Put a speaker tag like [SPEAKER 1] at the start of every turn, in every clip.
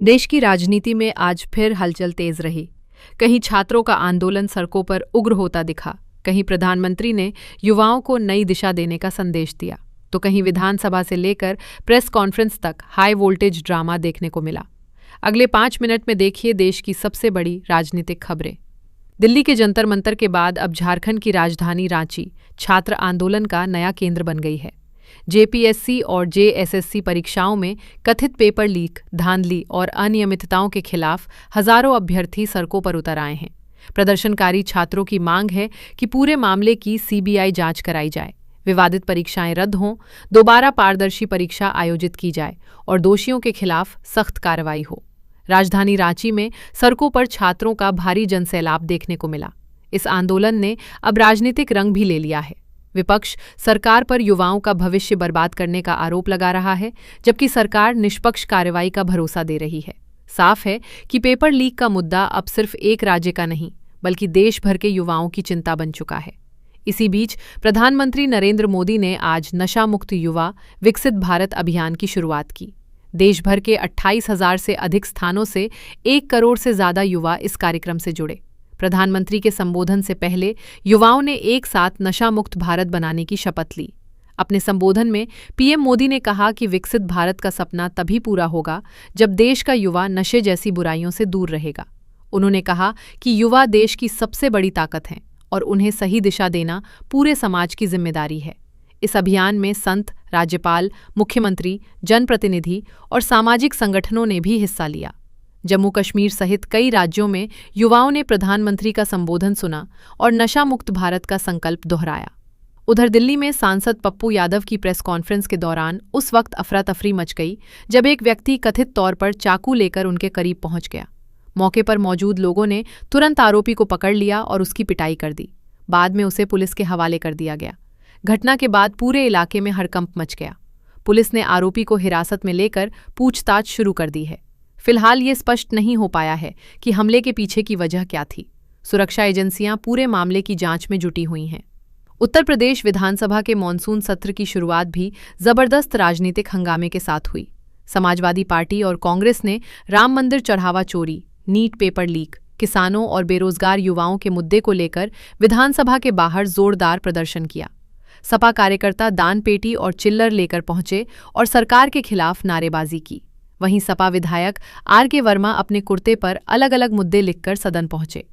[SPEAKER 1] देश की राजनीति में आज फिर हलचल तेज रही। कहीं छात्रों का आंदोलन सड़कों पर उग्र होता दिखा, कहीं प्रधानमंत्री ने युवाओं को नई दिशा देने का संदेश दिया, तो कहीं विधानसभा से लेकर प्रेस कॉन्फ्रेंस तक हाई वोल्टेज ड्रामा देखने को मिला। अगले 5 मिनट में देखिए देश की सबसे बड़ी राजनीतिक खबरें। दिल्ली के जंतर मंतर के बाद अब झारखंड की राजधानी रांची छात्र आंदोलन का नया केंद्र बन गई है। जेपीएससी और जेएसएससी परीक्षाओं में कथित पेपर लीक, धांधली और अनियमितताओं के खिलाफ हजारों अभ्यर्थी सड़कों पर उतर आए हैं। प्रदर्शनकारी छात्रों की मांग है कि पूरे मामले की सीबीआई जांच कराई जाए, विवादित परीक्षाएं रद्द हों, दोबारा पारदर्शी परीक्षा आयोजित की जाए और दोषियों के खिलाफ सख्त कार्रवाई हो। राजधानी रांची में सड़कों पर छात्रों का भारी जनसैलाब देखने को मिला। इस आंदोलन ने अब राजनीतिक रंग भी ले लिया है। विपक्ष सरकार पर युवाओं का भविष्य बर्बाद करने का आरोप लगा रहा है, जबकि सरकार निष्पक्ष कार्रवाई का भरोसा दे रही है। साफ है कि पेपर लीक का मुद्दा अब सिर्फ एक राज्य का नहीं, बल्कि देश भर के युवाओं की चिंता बन चुका है। इसी बीच प्रधानमंत्री नरेंद्र मोदी ने आज नशा मुक्त युवा विकसित भारत अभियान की शुरुआत की। देश भर के 28,000 से अधिक स्थानों से 1 करोड़ से ज्यादा युवा इस कार्यक्रम से जुड़े। प्रधानमंत्री के संबोधन से पहले युवाओं ने एक साथ नशा मुक्त भारत बनाने की शपथ ली। अपने संबोधन में पीएम मोदी ने कहा कि विकसित भारत का सपना तभी पूरा होगा जब देश का युवा नशे जैसी बुराइयों से दूर रहेगा। उन्होंने कहा कि युवा देश की सबसे बड़ी ताकत हैं और उन्हें सही दिशा देना पूरे समाज की जिम्मेदारी है। इस अभियान में संत, राज्यपाल, मुख्यमंत्री, जनप्रतिनिधि और सामाजिक संगठनों ने भी हिस्सा लिया। जम्मू कश्मीर सहित कई राज्यों में युवाओं ने प्रधानमंत्री का संबोधन सुना और नशा मुक्त भारत का संकल्प दोहराया। उधर दिल्ली में सांसद पप्पू यादव की प्रेस कॉन्फ्रेंस के दौरान उस वक्त अफरा तफरी मच गई जब एक व्यक्ति कथित तौर पर चाकू लेकर उनके करीब पहुंच गया। मौके पर मौजूद लोगों ने तुरंत आरोपी को पकड़ लिया और उसकी पिटाई कर दी। बाद में उसे पुलिस के हवाले कर दिया गया। घटना के बाद पूरे इलाके में हड़कंप मच गया। पुलिस ने आरोपी को हिरासत में लेकर पूछताछ शुरू कर दी है। फिलहाल ये स्पष्ट नहीं हो पाया है कि हमले के पीछे की वजह क्या थी। सुरक्षा एजेंसियां पूरे मामले की जांच में जुटी हुई हैं। उत्तर प्रदेश विधानसभा के मॉनसून सत्र की शुरुआत भी जबरदस्त राजनीतिक हंगामे के साथ हुई। समाजवादी पार्टी और कांग्रेस ने राम मंदिर चढ़ावा चोरी, नीट पेपर लीक, किसानों और बेरोजगार युवाओं के मुद्दे को लेकर विधानसभा के बाहर जोरदार प्रदर्शन किया। सपा कार्यकर्ता दान पेटी और चिल्लर लेकर पहुंचे और सरकार के खिलाफ नारेबाजी की। वहीं सपा विधायक आर.के. वर्मा अपने कुर्ते पर अलग अलग मुद्दे लिखकर सदन पहुंचे।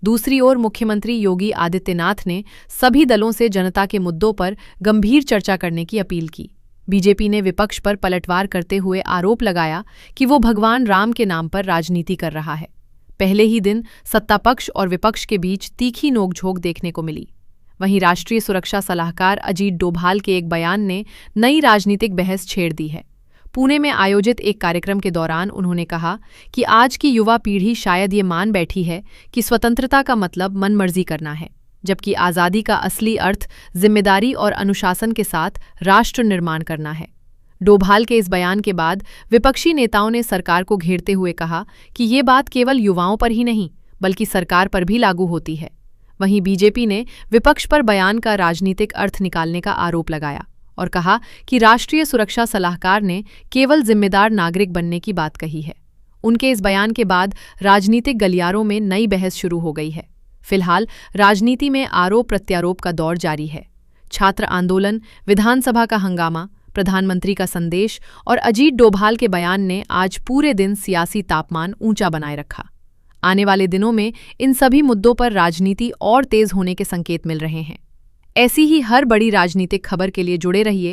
[SPEAKER 1] दूसरी ओर मुख्यमंत्री योगी आदित्यनाथ ने सभी दलों से जनता के मुद्दों पर गंभीर चर्चा करने की अपील की। बीजेपी ने विपक्ष पर पलटवार करते हुए आरोप लगाया कि वो भगवान राम के नाम पर राजनीति कर रहा है। पहले ही दिन सत्तापक्ष और विपक्ष के बीच तीखी नोकझोंक देखने को मिली। वहीं राष्ट्रीय सुरक्षा सलाहकार अजीत डोभाल के एक बयान ने नई राजनीतिक बहस छेड़ दी है। पुणे में आयोजित एक कार्यक्रम के दौरान उन्होंने कहा कि आज की युवा पीढ़ी शायद ये मान बैठी है कि स्वतंत्रता का मतलब मनमर्जी करना है, जबकि आज़ादी का असली अर्थ जिम्मेदारी और अनुशासन के साथ राष्ट्र निर्माण करना है। डोभाल के इस बयान के बाद विपक्षी नेताओं ने सरकार को घेरते हुए कहा कि ये बात केवल युवाओं पर ही नहीं, बल्कि सरकार पर भी लागू होती है। वहीं बीजेपी ने विपक्ष पर बयान का राजनीतिक अर्थ निकालने का आरोप लगाया और कहा कि राष्ट्रीय सुरक्षा सलाहकार ने केवल जिम्मेदार नागरिक बनने की बात कही है। उनके इस बयान के बाद राजनीतिक गलियारों में नई बहस शुरू हो गई है। फिलहाल राजनीति में आरोप प्रत्यारोप का दौर जारी है। छात्र आंदोलन, विधानसभा का हंगामा, प्रधानमंत्री का संदेश और अजीत डोभाल के बयान ने आज पूरे दिन सियासी तापमान ऊंचा बनाए रखा। आने वाले दिनों में इन सभी मुद्दों पर राजनीति और तेज होने के संकेत मिल रहे हैं। ऐसी ही हर बड़ी राजनीतिक खबर के लिए जुड़े रहिए